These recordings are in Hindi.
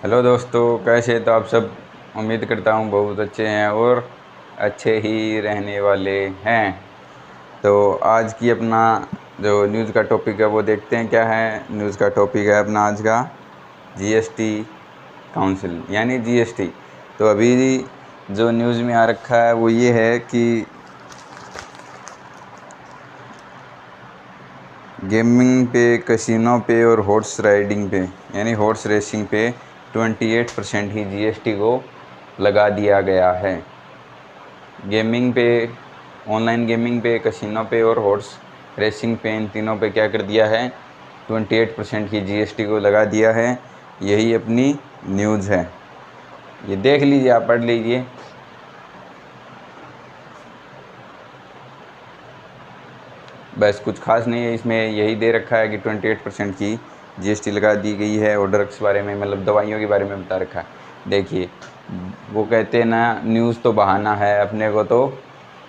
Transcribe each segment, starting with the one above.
हेलो दोस्तों, कैसे तो आप सब। उम्मीद करता हूँ बहुत अच्छे हैं और अच्छे ही रहने वाले हैं। तो आज की अपना जो न्यूज़ का टॉपिक है वो देखते हैं क्या है। न्यूज़ का टॉपिक है अपना आज का जीएसटी काउंसिल यानी जीएसटी। तो अभी जो न्यूज़ में आ रखा है वो ये है कि गेमिंग पे, कसिनो पे और हॉर्स राइडिंग पे यानी हॉर्स रेसिंग पे 28% ही जीएसटी को लगा दिया गया है। गेमिंग पे, ऑनलाइन गेमिंग पे, कसिनो पे और हॉर्स रेसिंग पे, इन तीनों पे क्या कर दिया है, 28% की जीएसटी को लगा दिया है। यही अपनी न्यूज़ है, ये देख लीजिए, आप पढ़ लीजिए। बस कुछ खास नहीं है इसमें, यही दे रखा है कि 28% की जीएसटी लगा दी गई है और ड्रग्स बारे में, मतलब दवाइयों के बारे में बता रखा है। देखिए, वो कहते हैं ना, न्यूज़ तो बहाना है, अपने को तो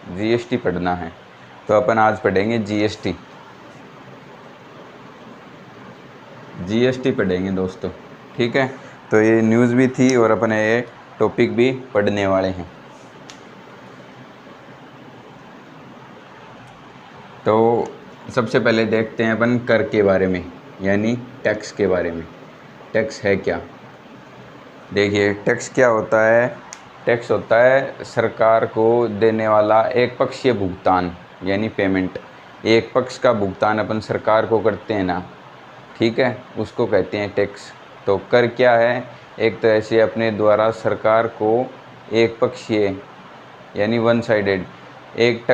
जीएसटी पढ़ना है। तो अपन आज पढ़ेंगे जीएसटी। जीएसटी पढ़ेंगे दोस्तों, ठीक है। तो ये न्यूज़ भी थी और अपन ये टॉपिक भी पढ़ने वाले हैं। तो सबसे पहले देखते हैं अपन कर के बारे में, यानी टैक्स के बारे में। टैक्स है क्या? देखिए, टैक्स क्या होता है। टैक्स होता है सरकार को देने वाला एक पक्षीय भुगतान, यानी पेमेंट। एक पक्ष का भुगतान अपन सरकार को करते हैं ना, ठीक है, उसको कहते हैं टैक्स। तो कर क्या है? एक तरह से अपने द्वारा सरकार को एक पक्षीय यानी वन साइडेड, एक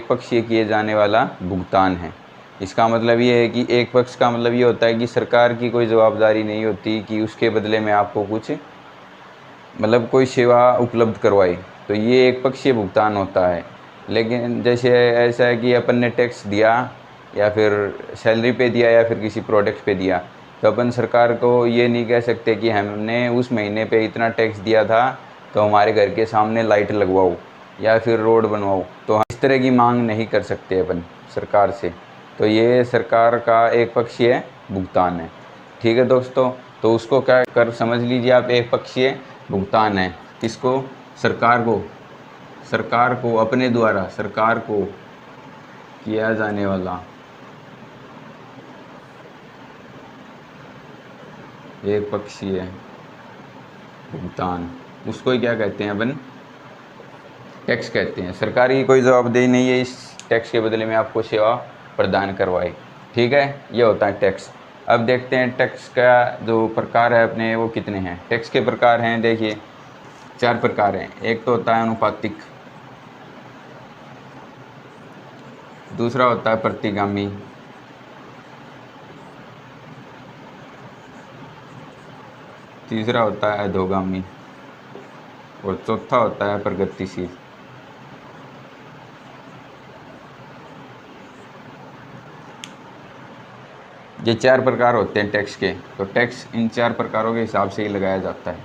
पक्षीय किए जाने वाला भुगतान है। इसका मतलब ये है कि एक पक्ष का मतलब ये होता है कि सरकार की कोई जवाबदारी नहीं होती कि उसके बदले में आपको कुछ, मतलब कोई सेवा उपलब्ध करवाए। तो ये एक पक्षीय भुगतान होता है। लेकिन जैसे ऐसा है कि अपन ने टैक्स दिया, या फिर सैलरी पे दिया, या फिर किसी प्रोडक्ट पे दिया, तो अपन सरकार को ये नहीं कह सकते कि हमने उस महीने पे इतना टैक्स दिया था तो हमारे घर के सामने लाइट लगवाओ या फिर रोड बनवाओ। तो इस तरह की मांग नहीं कर सकते अपन सरकार से। तो ये सरकार का एक पक्षीय भुगतान है, ठीक है दोस्तों। तो उसको क्या कर समझ लीजिए आप, एक पक्षीय भुगतान है। किसको? सरकार को अपने द्वारा सरकार को किया जाने वाला एक पक्षीय भुगतान, उसको ही क्या कहते हैं अपन? टैक्स कहते हैं। सरकार की कोई जवाबदेही नहीं है इस टैक्स के बदले में आपको सेवा प्रदान करवाए, ठीक है। ये होता है टैक्स। अब देखते हैं टैक्स का जो प्रकार है अपने, वो कितने हैं। टैक्स के प्रकार हैं, देखिए 4 प्रकार हैं। एक तो होता है अनुपातिक, दूसरा होता है प्रतिगामी, तीसरा होता है अधोगामी और चौथा होता है प्रगतिशील। ये 4 प्रकार होते हैं टैक्स के। तो टैक्स इन 4 प्रकारों के हिसाब से ही लगाया जाता है।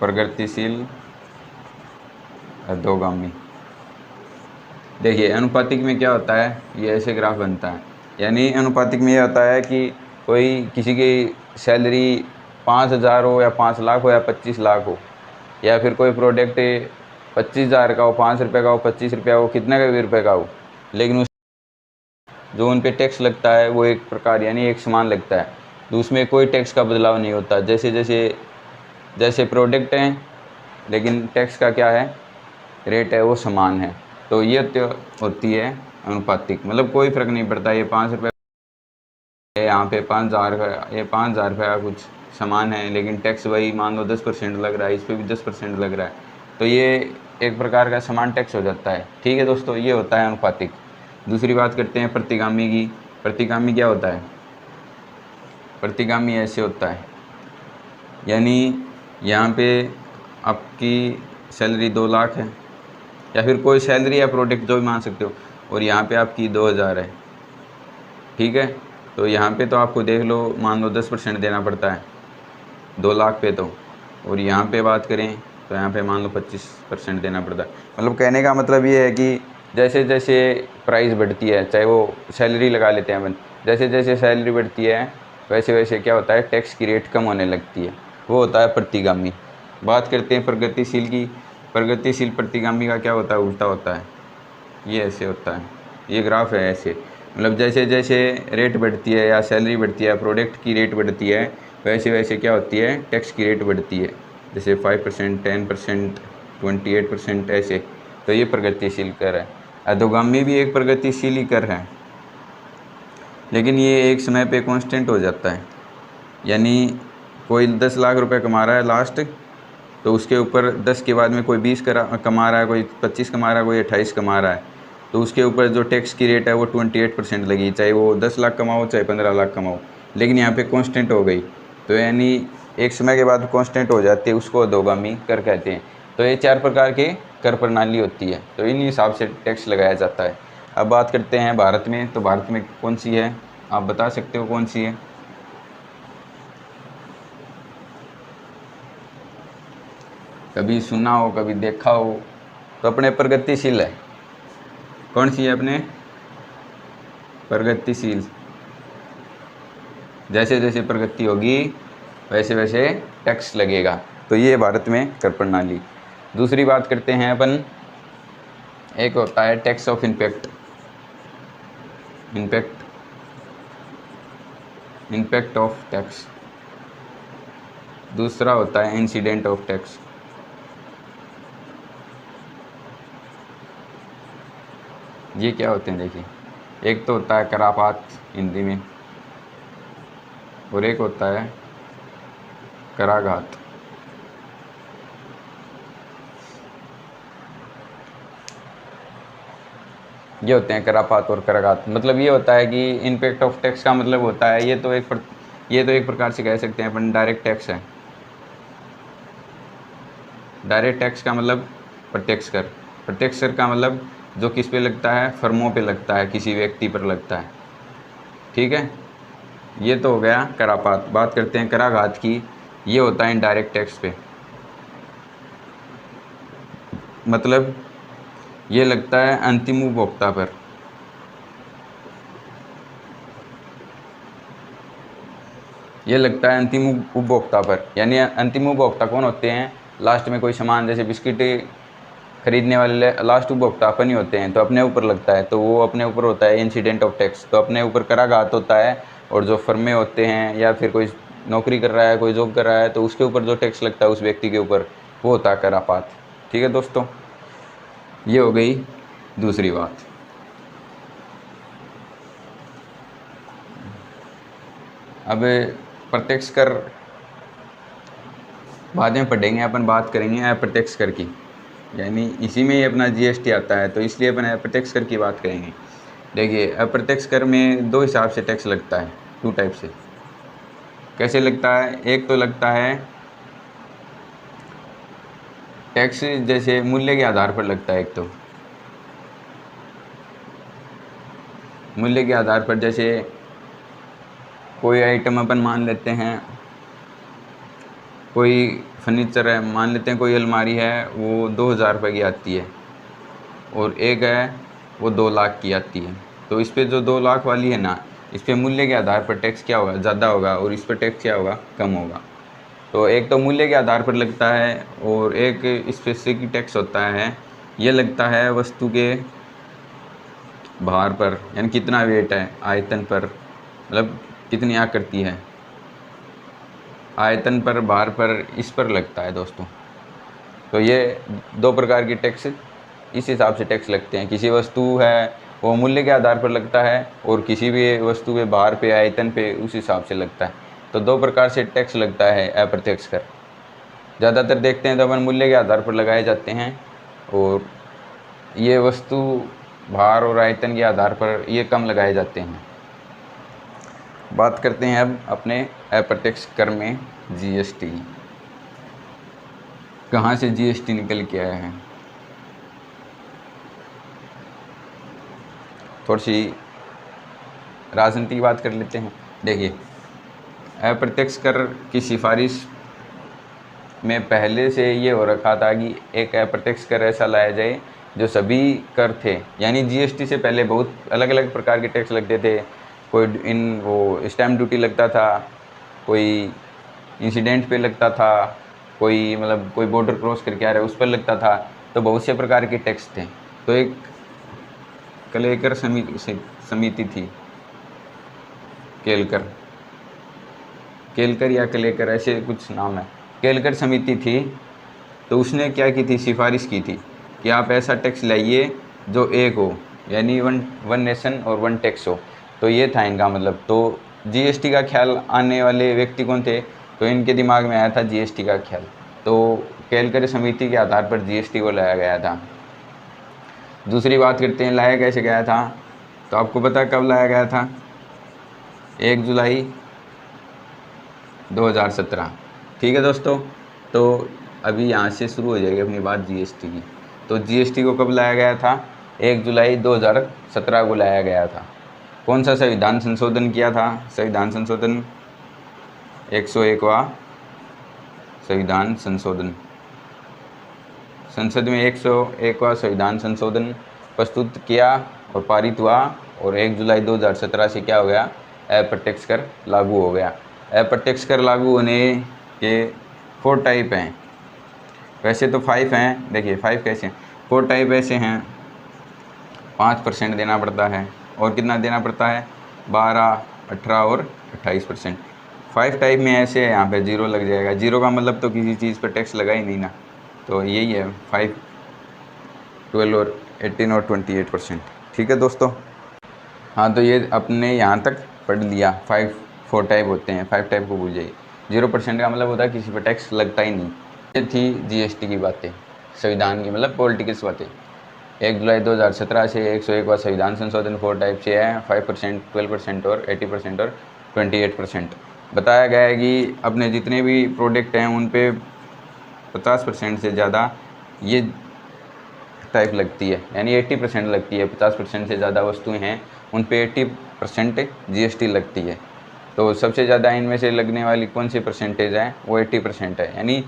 प्रगतिशील, अधोगामी। देखिए, अनुपातिक में क्या होता है, ये ऐसे ग्राफ बनता है। यानी अनुपातिक में ये होता है कि कोई किसी की सैलरी 5,000 हो या 5 लाख हो या 25 लाख हो, या फिर कोई प्रोडक्ट 25,000 का हो, 5 रुपये का हो, 25 रुपया हो, कितने का भी रुपये का हो, लेकिन उस जो उन पे टैक्स लगता है वो एक प्रकार यानी एक समान लगता है। तो उसमें कोई टैक्स का बदलाव नहीं होता। जैसे प्रोडक्ट हैं, लेकिन टैक्स का क्या है, रेट है वो समान है। तो ये होती है अनुपातिक, मतलब कोई फ़र्क नहीं पड़ता। ये 5 रुपये, यहाँ पे 5,000 का, ये 5,000 रुपये का कुछ समान है, लेकिन टैक्स वही मान लो 10% लग रहा है, इस पर भी 10% लग रहा है। तो ये एक प्रकार का समान टैक्स हो जाता है, ठीक है दोस्तों। ये होता है अनुपातिक। दूसरी बात करते हैं प्रतिगामी की। प्रतिगामी क्या होता है? प्रतिगामी ऐसे होता है, यानी यहाँ पे आपकी सैलरी 2 लाख है, या फिर कोई सैलरी या प्रोडक्ट जो भी मान सकते हो, और यहाँ पे आपकी 2,000 है, ठीक है। तो यहाँ पे तो आपको देख लो, मान लो 10% देना पड़ता है 2 लाख पे तो, और यहाँ पे बात करें तो यहाँ पे मान लो 25% देना पड़ता है। मतलब कहने का मतलब ये है कि जैसे जैसे प्राइस बढ़ती है, चाहे वो सैलरी लगा लेते हैं अपन, जैसे जैसे सैलरी बढ़ती है वैसे वैसे क्या होता है, टैक्स की रेट कम होने लगती है, वो होता है प्रतिगामी। बात करते हैं प्रगतिशील की। प्रगतिशील प्रतिगामी का क्या होता है, उल्टा होता है, ये ऐसे होता है, ये ग्राफ है ऐसे, मतलब जैसे जैसे रेट बढ़ती है या सैलरी बढ़ती है, प्रोडक्ट की रेट बढ़ती है, वैसे वैसे क्या होती है, टैक्स की रेट बढ़ती है, जैसे 5%, 10%, 28% ऐसे। तो ये प्रगतिशील कर है। अधोगामी भी एक प्रगतिशील ही कर है, लेकिन ये एक समय पे कांस्टेंट हो जाता है। यानी कोई 10 लाख रुपए कमा रहा है लास्ट, तो उसके ऊपर 10 के बाद में कोई 20 कमा रहा है, कोई 25 कमा रहा है, कोई 28 कमा रहा है, तो उसके ऊपर जो टैक्स की रेट है वो 28% लगी, चाहे वो 10 लाख कमाओ चाहे 15 लाख कमाओ, लेकिन यहाँ पे कांस्टेंट हो गई। तो यानी एक समय के बाद कांस्टेंट हो जाती है, उसको अधोगामी कर कहते हैं। तो ये 4 प्रकार की कर प्रणाली होती है, तो इन हिसाब से टैक्स लगाया जाता है। अब बात करते हैं भारत में, तो भारत में कौन सी है, आप बता सकते हो कौन सी है? कभी सुना हो, कभी देखा हो, तो अपने प्रगतिशील है। कौन सी है अपने? प्रगतिशील। जैसे जैसे प्रगति होगी वैसे वैसे टैक्स लगेगा, तो ये भारत में कर प्रणाली। दूसरी बात करते हैं अपन, एक होता है tax of impact, impact of tax. दूसरा होता है इंसिडेंट ऑफ टैक्स। ये क्या होते हैं देखिए, एक तो होता है करापात हिंदी में, और एक होता है कराघात। ये होते हैं करापात और कराघात। मतलब ये होता है कि इम्पैक्ट ऑफ टैक्स का मतलब होता है, ये तो एक प्रकार से कह सकते हैं अपन डायरेक्ट टैक्स है। डायरेक्ट टैक्स का मतलब प्रत्यक्ष कर। प्रत्यक्ष कर का मतलब जो किस पे लगता है, फर्मों पे लगता है, किसी व्यक्ति पर लगता है। ठीक है, ये तो हो गया करापात। बात करते हैं कराघात की। ये होता है इनडायरेक्ट टैक्स पे, मतलब ये लगता है अंतिम उपभोक्ता पर। ये लगता है अंतिम उपभोक्ता पर, यानी अंतिम उपभोक्ता कौन होते हैं, लास्ट में कोई सामान जैसे बिस्किट खरीदने वाले लास्ट उपभोक्ता अपन ही होते हैं, तो अपने ऊपर लगता है, तो वो अपने ऊपर होता है इंसिडेंट ऑफ टैक्स। तो अपने ऊपर कराघात होता है, और जो फर्में होते हैं या फिर कोई नौकरी कर रहा है, कोई जॉब कर रहा है, तो उसके ऊपर जो टैक्स लगता है उस व्यक्ति के ऊपर, वो होता है करापात। ठीक है दोस्तों, ये हो गई दूसरी बात। अब प्रत्यक्ष कर बाद में पढ़ेंगे, अपन बात करेंगे अप्रत्यक्ष कर की, यानी इसी में ही अपना जीएसटी आता है, तो इसलिए अपन अप्रत्यक्ष कर की बात करेंगे। देखिए, अप्रत्यक्ष कर में दो हिसाब से टैक्स लगता है, 2 टाइप से। कैसे लगता है, एक तो लगता है टैक्स जैसे मूल्य के आधार पर लगता है। एक तो मूल्य के आधार पर, जैसे कोई आइटम अपन मान लेते हैं, कोई फर्नीचर है, मान लेते हैं कोई अलमारी है, वो 2000 रुपये की आती है, और एक है वो 2 लाख की आती है। तो इस पर जो 2 लाख वाली है ना, इस पर मूल्य के आधार पर टैक्स क्या होगा, ज़्यादा होगा, और इस पर टैक्स क्या होगा, कम होगा। तो एक तो मूल्य के आधार पर लगता है, और एक स्पेसिफिक टैक्स होता है, ये लगता है वस्तु के भार पर, यानी कितना वेट है, आयतन पर, मतलब कितनी आकृति है, आयतन पर, भार पर, इस पर लगता है दोस्तों। तो ये 2 प्रकार की टैक्स इस हिसाब से टैक्स लगते हैं। किसी वस्तु है वो मूल्य के आधार पर लगता है, और किसी भी वस्तु के भार पे, आयतन पे, उस हिसाब से लगता है। तो 2 प्रकार से टैक्स लगता है अप्रत्यक्ष कर। ज़्यादातर देखते हैं तो अपन मूल्य के आधार पर लगाए जाते हैं, और ये वस्तु भार और आयतन के आधार पर ये कम लगाए जाते हैं। बात करते हैं अब अपने अप्रत्यक्ष कर में जीएसटी। कहाँ से जीएसटी निकल के आया है, थोड़ी सी राजनीति की बात कर लेते हैं। देखिए, अप्रत्यक्ष कर की सिफारिश में पहले से ये हो रखा था कि एक अप्रत्यक्ष कर ऐसा लाया जाए जो सभी कर थे, यानी जीएसटी से पहले बहुत अलग अलग प्रकार के टैक्स लगते थे, कोई इन वो स्टैम्प ड्यूटी लगता था, कोई इंसिडेंट पे लगता था, कोई मतलब कोई बॉर्डर क्रॉस करके आ रहा है उस पर लगता था। तो बहुत से प्रकार के टैक्स थे। तो एक केलकर समिति थी, केलकर या केलेकर ऐसे कुछ नाम है, केलकर समिति थी। तो उसने क्या की थी, सिफारिश की थी कि आप ऐसा टैक्स लाइए जो एक हो, यानी वन नेशन और वन टैक्स हो। तो ये था इनका मतलब। तो जीएसटी का ख्याल आने वाले व्यक्ति कौन थे, तो इनके दिमाग में आया था जीएसटी का ख्याल। तो केलकर समिति के आधार पर जीएसटी को लाया गया था। दूसरी बात करते हैं लाया कैसे गया था। तो आपको पता कब लाया गया था, 1 जुलाई 2017। ठीक है दोस्तों। तो अभी यहाँ से शुरू हो जाएगी अपनी बात जीएसटी की। तो जीएसटी को कब लाया गया था, 1 जुलाई 2017 को लाया गया था। कौन सा संविधान संशोधन किया था, संविधान संशोधन 101वां संविधान संशोधन। संसद में 101वां संविधान संशोधन प्रस्तुत किया और पारित हुआ, और 1 जुलाई 2017 से क्या हो गया, अप्रत्यक्ष कर लागू हो गया। अप्रत्यक्ष कर लागू होने के 4 टाइप हैं, वैसे तो 5 हैं। देखिए 5 कैसे हैं, 4 टाइप ऐसे हैं। 5% देना पड़ता है, और कितना देना पड़ता है, 12, 18 और 28%। 5 टाइप में ऐसे है, यहाँ पे 0 लग जाएगा। 0 का मतलब तो किसी चीज़ पर टैक्स लगा ही नहीं ना। तो यही है 5, 12 और 18 और 28%। ठीक है दोस्तों। हाँ, तो ये अपने यहाँ तक पढ़ लिया। 4 टाइप होते हैं, 5 टाइप को भूल जाइए। 0% का मतलब होता है किसी पर टैक्स लगता ही नहीं। ये थी जीएसटी की बातें, संविधान की मतलब पॉलिटिकल्स बातें। 1 जुलाई 2017 से 101वां संविधान संशोधन 4 टाइप से है, 5%, 12% और 80% और 28%। बताया गया है कि अपने जितने भी प्रोडक्ट हैं उन पे 50% से ज़्यादा ये टाइप लगती है, यानी 80% लगती है। 50% से ज़्यादा वस्तुएं हैं उन पे 80% जीएसटी लगती है। तो सबसे ज़्यादा इनमें से लगने वाली कौन सी परसेंटेज है, वो 80% है। यानी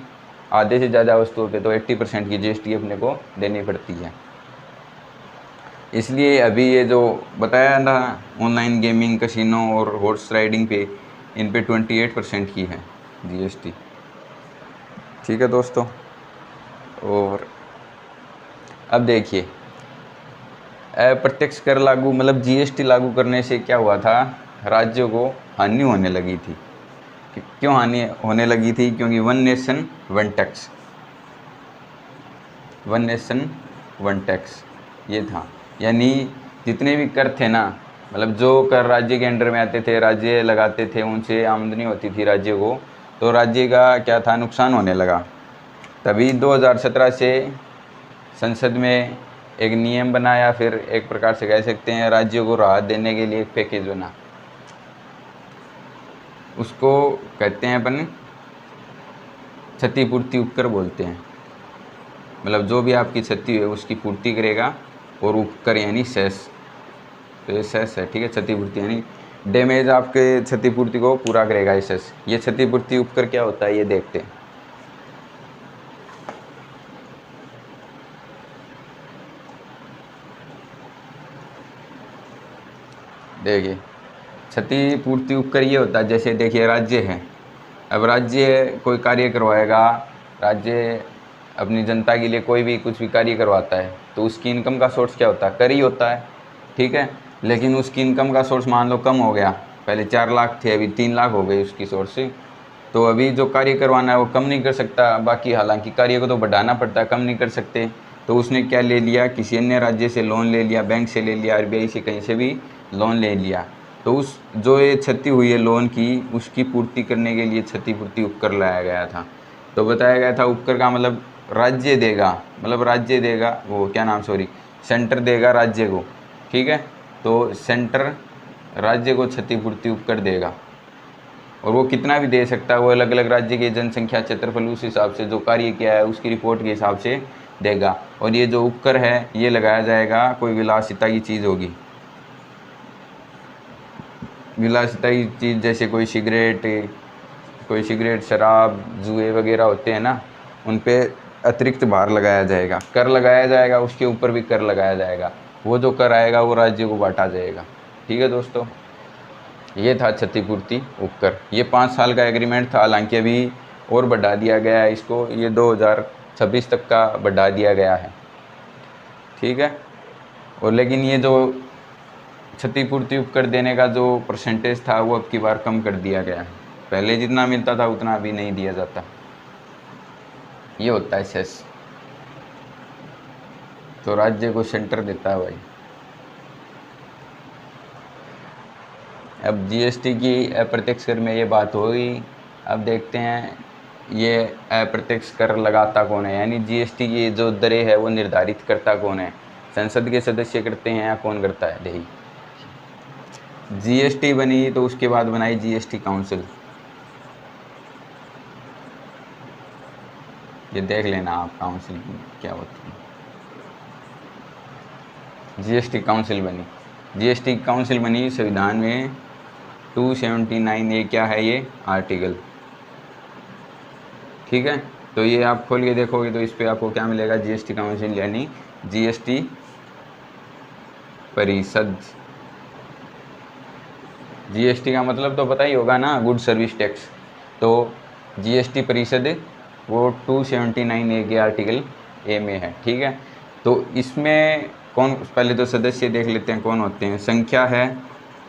आधे से ज़्यादा वस्तुओं पे तो 80% की जीएसटी अपने को देनी पड़ती है। इसलिए अभी ये जो बताया ना, ऑनलाइन गेमिंग, कसिनो और हॉर्स राइडिंग पे, इन पे 28% की है जीएसटी। ठीक है दोस्तों। और अब देखिए, अप्रत्यक्ष कर लागू मतलब जीएसटी लागू करने से क्या हुआ था, राज्यों को हानि होने लगी थी। क्यों हानि होने लगी थी, क्योंकि one nation one tax, one nation one tax ये था। यानी जितने भी कर थे ना, मतलब जो कर राज्य के अंडर में आते थे, राज्य लगाते थे, उनसे आमदनी होती थी राज्य को, तो राज्य का क्या था, नुकसान होने लगा। तभी 2017 से संसद में एक नियम बना, या फिर एक प्रकार से कह सकते हैं राज्यों को राहत देने के लिए एक पैकेज बना। उसको कहते हैं अपन क्षतिपूर्ति उपकर बोलते हैं। मतलब जो भी आपकी क्षति है उसकी पूर्ति करेगा, और उपकर यानी सेस, तो ये सेस है। ठीक है, क्षतिपूर्ति यानी डैमेज, आपके क्षतिपूर्ति को पूरा करेगा ये सेस। ये क्षतिपूर्ति उपकर क्या होता है ये देखते हैं। देखिए क्षतिपूर्ति उपकर ये होता है, जैसे देखिए राज्य है, अब राज्य कोई कार्य करवाएगा, राज्य अपनी जनता के लिए कोई भी कुछ भी कार्य करवाता है, तो उसकी इनकम का सोर्स क्या होता है, कर ही होता है। ठीक है, लेकिन उसकी इनकम का सोर्स मान लो कम हो गया, पहले 4 लाख थे अभी 3 लाख हो गई उसकी सोर्स। तो अभी जो कार्य करवाना है वो कम नहीं कर सकता, बाकी हालांकि कार्य को तो बढ़ाना पड़ता है, कम नहीं कर सकते। तो उसने क्या ले लिया, किसी अन्य राज्य से लोन ले लिया, बैंक से ले लिया, आरबीआई से कहीं से भी लोन ले लिया। तो उस जो ये क्षति हुई है लोन की, उसकी पूर्ति करने के लिए क्षतिपूर्ति उपकर लाया गया था। तो बताया गया था उपकर का मतलब राज्य देगा, मतलब राज्य देगा, वो क्या नाम, सॉरी, सेंटर देगा राज्य को। ठीक है, तो सेंटर राज्य को क्षतिपूर्ति उपकर देगा, और वो कितना भी दे सकता है, वो अलग अलग राज्य की जनसंख्या, क्षेत्रफल, उस हिसाब से जो कार्य किया है उसकी रिपोर्ट के हिसाब से देगा। और ये जो उपकर है ये लगाया जाएगा, कोई विलासिता की चीज़ होगी, विलासिता की चीज़ जैसे कोई सिगरेट, शराब, जुए वगैरह होते हैं ना, उन पे अतिरिक्त भार लगाया जाएगा, कर लगाया जाएगा, उसके ऊपर भी कर लगाया जाएगा। वो जो कर आएगा वो राज्य को बांटा जाएगा। ठीक है दोस्तों। ये था क्षतिपूर्ति उपकर। ये 5 साल का एग्रीमेंट था, हालांकि अभी और बढ़ा दिया गया है इसको, ये 2026 तक का बढ़ा दिया गया है, ठीक है। और लेकिन ये जो क्षतिपूर्ति उपकर देने का जो परसेंटेज था वो अब की बार कम कर दिया गया है। पहले जितना मिलता था उतना अभी नहीं दिया जाता। ये होता है सेस, तो राज्य को सेंटर देता है भाई। अब जीएसटी की अप्रत्यक्ष कर में ये बात होगी। अब देखते हैं ये अप्रत्यक्ष कर लगाता कौन है, यानी जीएसटी की जो दरें है वो निर्धारित करता कौन है, संसद के सदस्य करते हैं या कौन करता है। देखिए जीएसटी बनी तो उसके बाद बनाई जीएसटी काउंसिल, ये देख लेना आप काउंसिल क्या होती है। जीएसटी काउंसिल बनी, जीएसटी काउंसिल बनी संविधान में 279 ये क्या है, ये आर्टिकल, ठीक है। तो ये आप खोल के देखोगे तो इस पे आपको क्या मिलेगा, जीएसटी काउंसिल यानी जीएसटी परिषद। जीएसटी का मतलब तो पता ही होगा ना, गुड सर्विस टैक्स। तो जीएसटी परिषद वो 279 ए के आर्टिकल ए में है, ठीक है। तो इसमें कौन, पहले तो सदस्य देख लेते हैं कौन होते हैं। संख्या है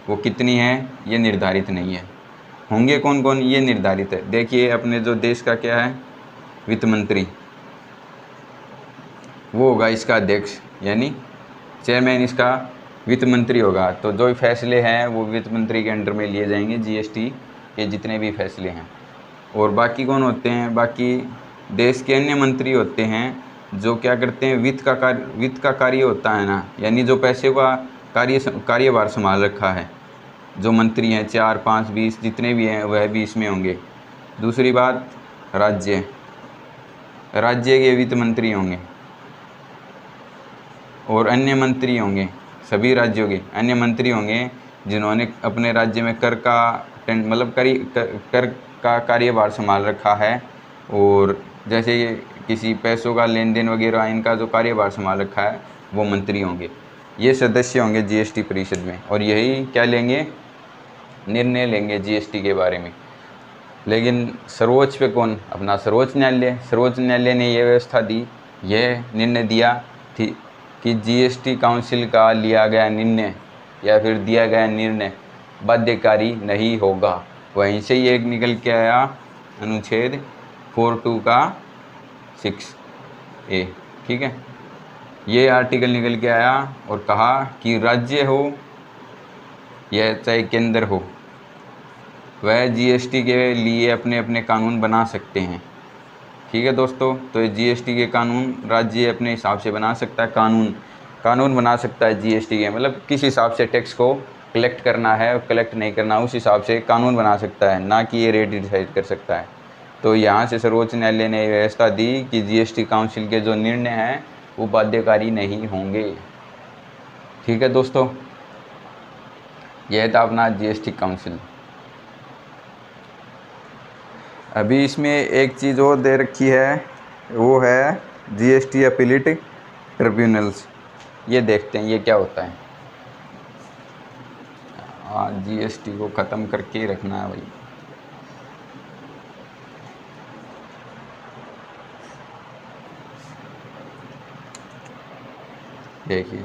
वो कितनी है ये निर्धारित नहीं है, होंगे कौन कौन ये निर्धारित है। देखिए अपने जो देश का क्या है, वित्त मंत्री, वो होगा इसका अध्यक्ष, यानी चेयरमैन इसका वित्त मंत्री होगा। तो जो फैसले हैं वो वित्त मंत्री के अंडर में लिए जाएंगे, जीएसटी के जितने भी फैसले हैं। और बाकी कौन होते हैं, बाकी देश के अन्य मंत्री होते हैं जो क्या करते हैं, वित्त का कार्य होता है ना, यानी जो पैसे का कार्यभार संभाल रखा है, जो मंत्री हैं 4, 5, 20 जितने भी हैं वह भी इसमें होंगे। दूसरी बात राज्य के वित्त मंत्री होंगे और अन्य मंत्री होंगे, सभी राज्यों के अन्य मंत्री होंगे जिन्होंने अपने राज्य में कर का कार्यभार संभाल रखा है। और जैसे किसी पैसों का लेन देन वगैरह इनका जो कार्यभार संभाल रखा है वो मंत्री होंगे, ये सदस्य होंगे जीएसटी परिषद में। और यही क्या लेंगे, निर्णय लेंगे जीएसटी के बारे में। लेकिन सर्वोच्च पे कौन, अपना सर्वोच्च न्यायालय। सर्वोच्च न्यायालय ने ये व्यवस्था दी, यह निर्णय दिया थी कि जीएसटी काउंसिल का लिया गया निर्णय या फिर दिया गया निर्णय बाध्यकारी नहीं होगा। वहीं से ये एक निकल के आया अनुच्छेद 42 का 6A, ठीक है। ये आर्टिकल निकल के आया और कहा कि राज्य हो या चाहे केंद्र हो, वह जीएसटी के लिए अपने अपने कानून बना सकते हैं, ठीक है दोस्तों। तो ये जीएसटी के कानून राज्य अपने हिसाब से बना सकता है, कानून बना सकता है जीएसटी के, मतलब किस हिसाब से टैक्स को कलेक्ट करना है और कलेक्ट नहीं करना, उस हिसाब से कानून बना सकता है, ना कि ये रेट डिसाइड कर सकता है। तो यहाँ से सर्वोच्च न्यायालय ने व्यवस्था दी कि जीएसटी काउंसिल के जो निर्णय हैं वो बाध्यकारी नहीं होंगे, ठीक है दोस्तों। यह था अपना जीएसटी काउंसिल। अभी इसमें एक चीज़ और दे रखी है, वो है जीएसटी अपीलेट ट्रिब्यूनल्स। ये देखते हैं ये क्या होता है। जीएसटी को ख़त्म करके ही रखना है भाई। देखिए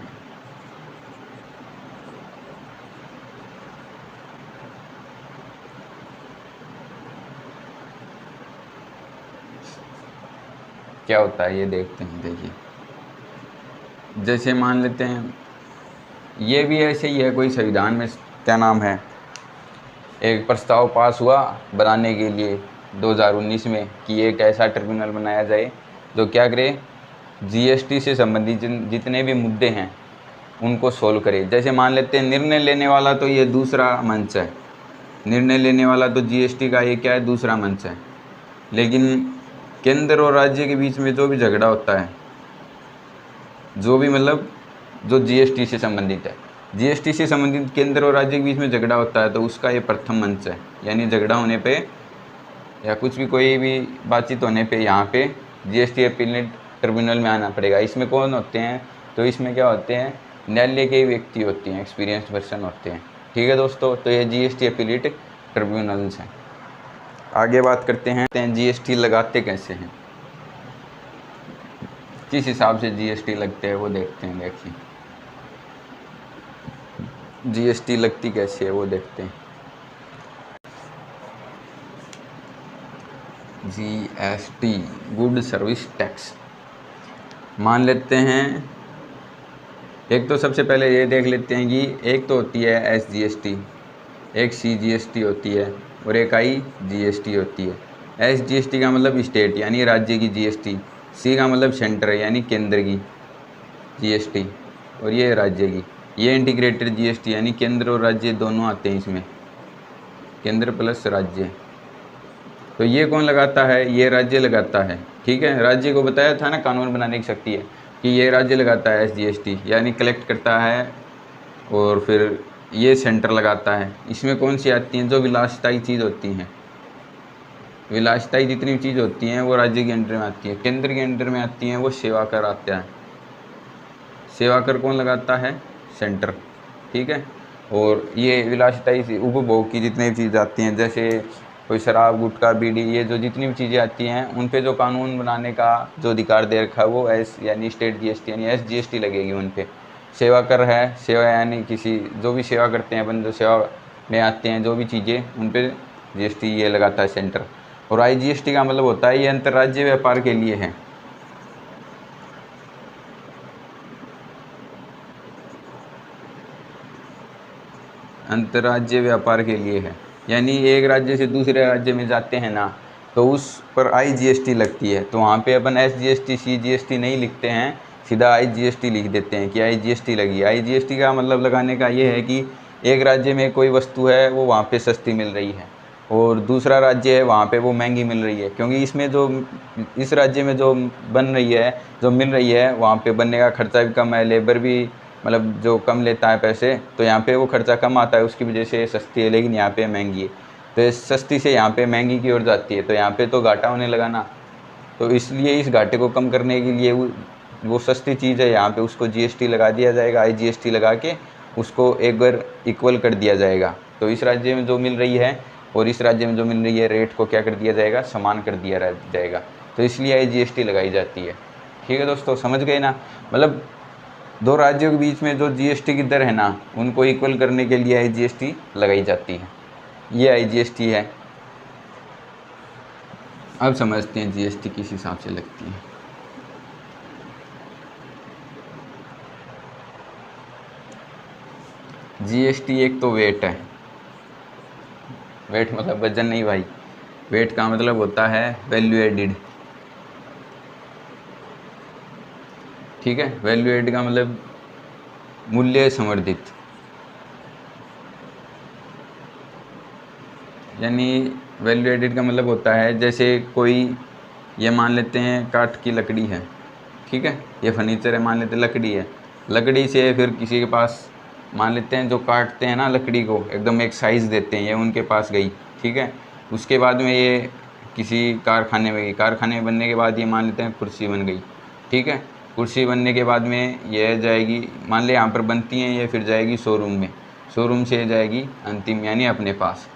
क्या होता है, ये देखते हैं। देखिए जैसे मान लेते हैं ये भी ऐसे ही है, कोई संविधान में क्या नाम है, एक प्रस्ताव पास हुआ बनाने के लिए 2019 में कि एक ऐसा ट्रिब्यूनल बनाया जाए जो क्या करे, जीएसटी से संबंधित जितने भी मुद्दे हैं उनको सोल्व करे। जैसे मान लेते हैं निर्णय लेने वाला, तो ये दूसरा मंच है, निर्णय लेने वाला तो जीएसटी का ये क्या है, दूसरा मंच है। लेकिन केंद्र और राज्य के बीच में जो भी झगड़ा होता है, जो भी मतलब जो जीएसटी से संबंधित है, जीएसटी से संबंधित केंद्र और राज्य के बीच में झगड़ा होता है, तो उसका ये प्रथम मंच है। यानी झगड़ा होने पे या कुछ भी कोई भी बातचीत होने पे यहाँ पे जीएसटी अपीलेट ट्रिब्यूनल में आना पड़ेगा। इसमें कौन होते हैं, तो इसमें क्या होते हैं, न्यायालय के व्यक्ति होते हैं, एक्सपीरियंस पर्सन होते हैं, ठीक है दोस्तों, तो ये जीएसटी अपीलेट ट्रिब्यूनल्स हैं। आगे बात करते हैं जीएसटी लगाते कैसे हैं, किस हिसाब से जीएसटी लगते हैं वो देखते हैं। देखिए जीएसटी लगती कैसे है वो देखते हैं। जीएसटी गुड सर्विस टैक्स, मान लेते हैं एक तो सबसे पहले ये देख लेते हैं कि एक तो होती है एसजीएसटी, एक सीजीएसटी होती है और एक आईजीएसटी होती है। एसजीएसटी का मतलब स्टेट यानी राज्य की जीएसटी, सी का मतलब सेंटर यानी केंद्र की जीएसटी, और ये राज्य की। ये इंटीग्रेटेड जीएसटी यानी केंद्र और राज्य दोनों आते हैं इसमें, केंद्र प्लस राज्य। तो ये कौन लगाता है, ये राज्य लगाता है। ठीक है, राज्य को बताया था ना कानून बनाने की शक्ति है कि ये राज्य लगाता है एसजीएसटी यानी कलेक्ट करता है, और फिर ये सेंटर लगाता है। इसमें कौन सी आती हैं, जो विलासिताई चीज़ होती हैं, विलासिताई जितनी चीज़ होती हैं वो राज्य के अंडर में आती है। केंद्र के अंडर में आती हैं वो सेवा कर आता है। सेवा कर कौन लगाता है, सेंटर। ठीक है, और ये विलासिताई उपभोग की जितनी भी चीज़ आती हैं, जैसे कोई शराब गुटखा बीड़ी, ये जो जितनी भी चीज़ें आती हैं उन पे जो कानून बनाने का जो अधिकार दे रखा है वो एस यानी स्टेट जीएसटी यानी एसजीएसटी लगेगी उन पे। सेवा कर है, सेवा यानी किसी जो भी सेवा करते हैं अपन, जो सेवा में आते हैं जो भी चीज़ें, उन पे जीएसटी ये लगाता है सेंटर। और आईजीएसटी का मतलब होता है ये अंतर्राज्यीय व्यापार के लिए है। अंतर्राज्यीय व्यापार के लिए है, यानी एक राज्य से दूसरे राज्य में जाते हैं ना, तो उस पर आईजीएसटी लगती है। तो वहाँ पे अपन एसजीएसटी सीजीएसटी नहीं लिखते हैं, सीधा आईजीएसटी लिख देते हैं कि आईजीएसटी लगी। आईजीएसटी का मतलब लगाने का ये है कि एक राज्य में कोई वस्तु है वो वहाँ पे सस्ती मिल रही है और दूसरा राज्य है वहाँ पे वो महंगी मिल रही है, क्योंकि इसमें जो इस राज्य में जो बन रही है, जो मिल रही है, वहाँ पे बनने का खर्चा भी कम है, लेबर भी मतलब जो कम लेता है पैसे, तो यहाँ पे वो खर्चा कम आता है, उसकी वजह से सस्ती है, लेकिन यहाँ पे महंगी है। तो इस सस्ती से यहाँ पे महंगी की ओर जाती है, तो यहाँ पे तो घाटा होने लगा ना। तो इसलिए इस घाटे को कम करने के लिए वो सस्ती चीज़ है यहाँ पे उसको जीएसटी लगा दिया जाएगा, आईजीएसटी लगा के उसको एक बार इक्वल कर दिया जाएगा। तो इस राज्य में जो मिल रही है और इस राज्य में जो मिल रही है रेट को क्या कर दिया जाएगा, समान कर दिया जाएगा। तो इसलिए आईजीएसटी लगाई जाती है। ठीक है दोस्तों, समझ गए ना। मतलब दो राज्यों के बीच में जो जीएसटी की दर है ना, उनको इक्वल करने के लिए आईजीएसटी लगाई जाती है। ये आईजीएसटी है। अब समझते हैं जीएसटी किस हिसाब से लगती है। जीएसटी एक तो वेट है, वेट मतलब वजन नहीं भाई, वेट का मतलब होता है वैल्यू एडिड। ठीक है, वैल्यू एड का मतलब मूल्य संवर्धित, यानी वैल्यू एडिड का मतलब होता है जैसे कोई ये मान लेते हैं काठ की लकड़ी है, ठीक है, ये फर्नीचर है, मान लेते हैं लकड़ी है, लकड़ी से फिर किसी के पास मान लेते हैं जो काटते हैं ना लकड़ी को एकदम एक साइज़ देते हैं, ये उनके पास गई, ठीक है। उसके बाद में ये किसी कारखाने में गई, कारखाने में बनने के बाद ये मान लेते हैं कुर्सी बन गई, ठीक है। कुर्सी बनने के बाद में ये जाएगी, मान ले यहाँ पर बनती हैं, ये फिर जाएगी शोरूम में, शोरूम से जाएगी अंतिम यानी अपने पास।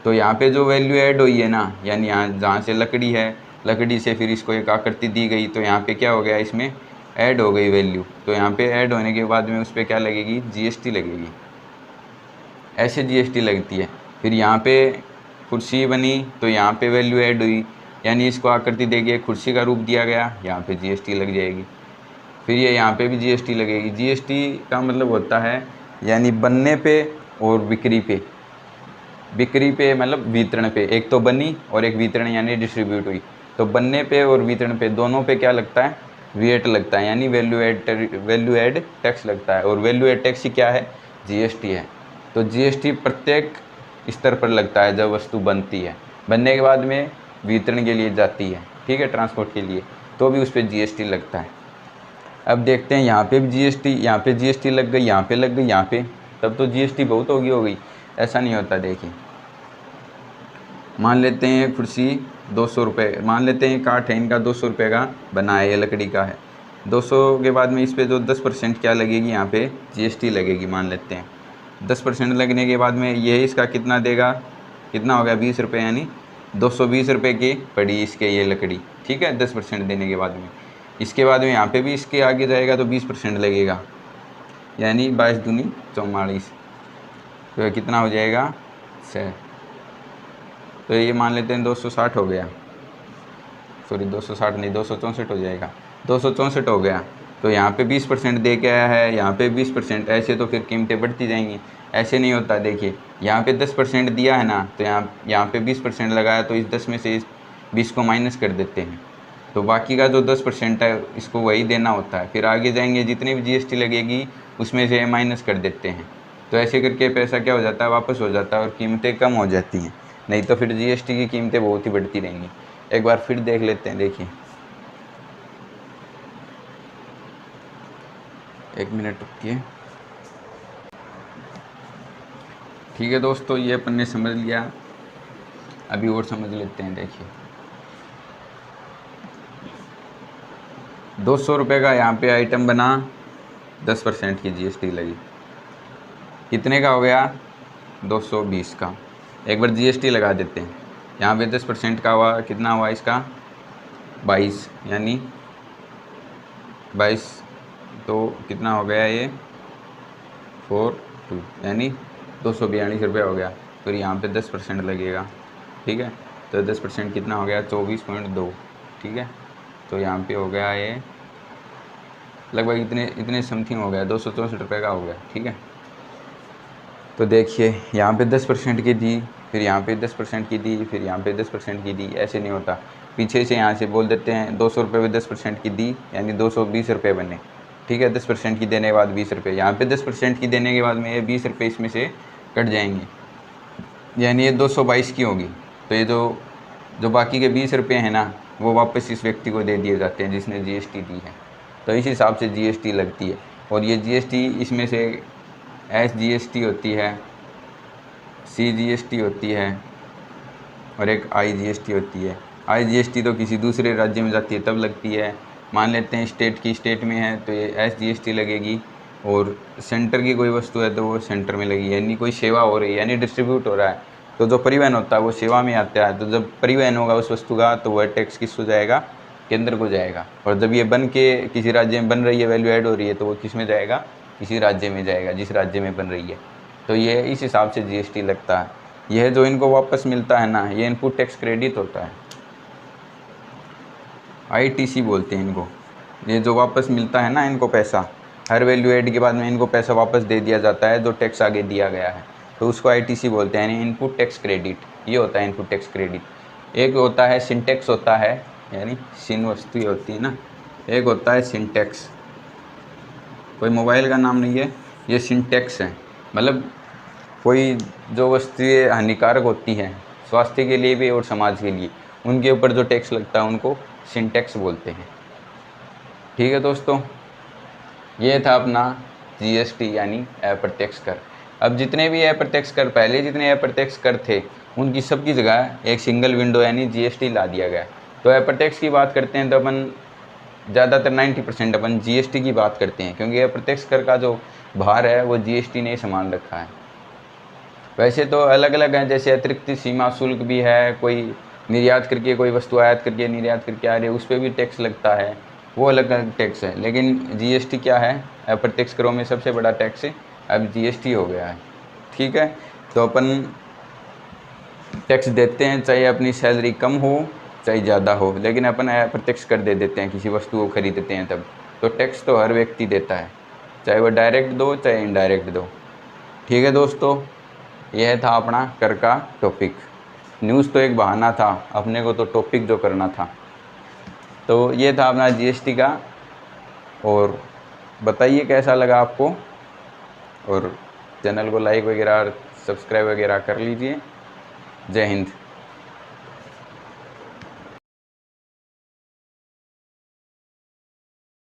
तो यहाँ पे जो वैल्यू ऐड हुई है ना, यानी यहाँ जहाँ से लकड़ी है, लकड़ी से फिर इसको एक आकृति दी गई, तो यहाँ पे क्या हो गया, इसमें ऐड हो गई वैल्यू। तो यहाँ पे ऐड होने के बाद में उस पर क्या लगेगी, जीएसटी लगेगी। ऐसे जीएसटी लगती है। फिर यहाँ पे कुर्सी बनी तो यहाँ पे वैल्यू ऐड हुई, यानी इसको आकृति देके कुर्सी का रूप दिया गया, यहाँ पे जीएसटी लग जाएगी। फिर ये यहाँ पे भी जीएसटी लगेगी। जीएसटी का मतलब होता है यानी बनने पे और बिक्री पे, बिक्री पे मतलब वितरण पे, एक तो बनी और एक वितरण यानी डिस्ट्रीब्यूट हुई। तो बनने पे और वितरण पे दोनों पे क्या लगता है, वेट लगता है, यानी वैल्यू एड टैक्स लगता है। और वैल्यू एड टैक्स ही क्या है, जीएसटी है। तो जीएसटी प्रत्येक स्तर पर लगता है जब वस्तु बनती है, बनने के बाद में वितरण के लिए जाती है, ठीक है, ट्रांसपोर्ट के लिए, तो भी उस पर जीएसटी लगता है। अब देखते हैं यहाँ पे भी जीएसटी, यहाँ पे जीएसटी लग गई, यहाँ पे लग गई, यहाँ पे, तब तो जीएसटी बहुत हो गई। ऐसा नहीं होता। देखिए मान लेते हैं कुर्सी 200 रुपये, मान लेते हैं काठ है इनका 200 रुपये का बना है, ये लकड़ी का है। 200 के बाद में इस पर जो 10% क्या लगेगी, यहाँ पे जीएसटी लगेगी मान लेते हैं। 10% लगने के बाद में ये इसका कितना देगा, कितना हो गया 20 रुपये, यानी 220 रुपये की पड़ी इसके ये लकड़ी, ठीक है, 10% देने के बाद में। इसके बाद में यहाँ पे भी इसके आगे जाएगा तो 20% लगेगा, यानी 22 दूनी 44, तो कितना हो जाएगा 6। तो ये मान लेते हैं 260 हो गया, सॉरी 260 नहीं 264 हो जाएगा, 264 हो गया। तो यहाँ पे 20% दे के आया है, यहाँ पे 20%, ऐसे तो फिर कीमतें बढ़ती जाएंगी, ऐसे नहीं होता। देखिए यहाँ पे 10% दिया है ना, तो यहाँ पे 20% लगाया, तो इस 10 में से इस 20 को माइनस कर देते हैं, तो बाकी का जो 10% है इसको वही देना होता है। फिर आगे जाएंगे जितने भी जीएसटी लगेगी उसमें से माइनस कर देते हैं, तो ऐसे करके पैसा क्या हो जाता है, वापस हो जाता है और कीमतें कम हो जाती हैं। नहीं तो फिर जीएसटी की कीमतें बहुत ही बढ़ती रहेंगी। एक बार फिर देख लेते हैं, देखिए 1 मिनट रुकिए। ठीक है दोस्तों, ये अपन ने समझ लिया, अभी और समझ लेते हैं। देखिए 200 रुपये का यहाँ पे आइटम बना, 10% की जीएसटी लगी, कितने का हो गया 220 का। एक बार जीएसटी लगा देते हैं, यहाँ पे 10% का हुआ, कितना हुआ इसका 22, यानी 22, तो कितना हो गया ये 42, यानी 242 रुपये हो गया। फिर यहाँ पे 10% लगेगा, ठीक है, तो 10% कितना हो गया 24.2, ठीक है, तो यहाँ पे हो गया ये लगभग इतने समथिंग हो गया, 264 रुपये का हो गया, ठीक है। तो देखिए यहाँ पे 10% की दी, फिर यहाँ पे 10% की दी, फिर यहाँ पे 10% की दी, ऐसे नहीं होता। पीछे से यहाँ से बोल देते हैं 200 रुपये में 10% की दी, यानी 220 रुपये बने, ठीक है। 10% की देने के बाद 20 रुपये, यहाँ पे 10% की देने के बाद में ये 20 रुपये इसमें से कट जाएंगे, यानी ये 222 की होगी। तो ये जो बाकी के 20 रुपये हैं ना, वो वापस इस व्यक्ति को दे दिए जाते हैं जिसने जीएसटी दी है। तो इस हिसाब से जीएसटी लगती है। और ये जीएसटी इसमें से एसजीएसटी होती है, सीजीएसटी होती है, और एक आईजीएसटी होती है। आईजीएसटी तो किसी दूसरे राज्य में जाती है तब लगती है। मान लेते हैं स्टेट में है तो ये एसजीएसटी लगेगी, और सेंटर की कोई वस्तु है तो वो सेंटर में लगेगी, यानी कोई सेवा हो रही है, यानी डिस्ट्रीब्यूट हो रहा है, तो जो परिवहन होता है वो सेवा में आता है। तो जब परिवहन होगा उस वस्तु का, तो वह टैक्स किस को जाएगा, केंद्र को जाएगा। और जब ये बन के किसी राज्य में बन रही है, वैल्यू ऐड हो रही है, तो वो किस में जाएगा, किसी राज्य में जाएगा जिस राज्य में बन रही है। तो ये इस हिसाब से जीएसटी लगता है। यह जो इनको वापस मिलता है ना, ये इनपुट टैक्स क्रेडिट होता है, आईटीसी बोलते हैं इनको। ये जो वापस मिलता है ना इनको पैसा, हर वैल्यू ऐड के बाद में इनको पैसा वापस दे दिया जाता है जो टैक्स आगे दिया गया है, तो उसको आईटीसी बोलते हैं, यानी इनपुट टैक्स क्रेडिट। ये होता है इनपुट टैक्स क्रेडिट। एक होता है सिंटैक्स होता है, यानी सिन वस्तु होती है ना, एक होता है सिंटैक्स, कोई मोबाइल का नाम नहीं है, ये सिंटैक्स है। मतलब कोई जो वस्तुएं हानिकारक होती हैं स्वास्थ्य के लिए भी और समाज के लिए, उनके ऊपर जो टैक्स लगता है उनको सिंटैक्स बोलते हैं। ठीक है दोस्तों, ये था अपना जीएसटी यानी अप्रत्यक्ष कर। अब जितने भी अप्रत्यक्ष कर, पहले जितने अप्रत्यक्ष कर थे, उनकी सबकी जगह एक सिंगल विंडो यानी जीएसटी ला दिया गया। तो अप्रत्यक्ष की बात करते हैं तो अपन ज़्यादातर 90% अपन जीएसटी की बात करते हैं, क्योंकि अप्रत्यक्ष कर का जो भार है वो जीएसटी ने संभाल रखा है। वैसे तो अलग अलग हैं, जैसे अतिरिक्त सीमा शुल्क भी है, कोई निर्यात करके कोई वस्तु आयात करके निर्यात करके आ रही है उस पर भी टैक्स लगता है, वो अलग अलग टैक्स है। लेकिन जीएसटी क्या है, अप्रत्यक्ष करों में सबसे बड़ा टैक्स अब जीएसटी हो गया है। ठीक है, तो अपन टैक्स देते हैं, चाहे अपनी सैलरी कम हो चाहे ज़्यादा हो, लेकिन अपन अप्रत्यक्ष कर दे देते हैं किसी वस्तु को खरीदते हैं तब। तो टैक्स तो हर व्यक्ति देता है, चाहे वो डायरेक्ट दो चाहे इनडायरेक्ट दो। ठीक है दोस्तों, यह था अपना कर का टॉपिक। न्यूज़ तो एक बहाना था, अपने को तो टॉपिक जो करना था। तो ये था अपना जीएसटी का, और बताइए कैसा लगा आपको, और चैनल को लाइक वगैरह सब्सक्राइब वगैरह कर लीजिए। जय हिंद।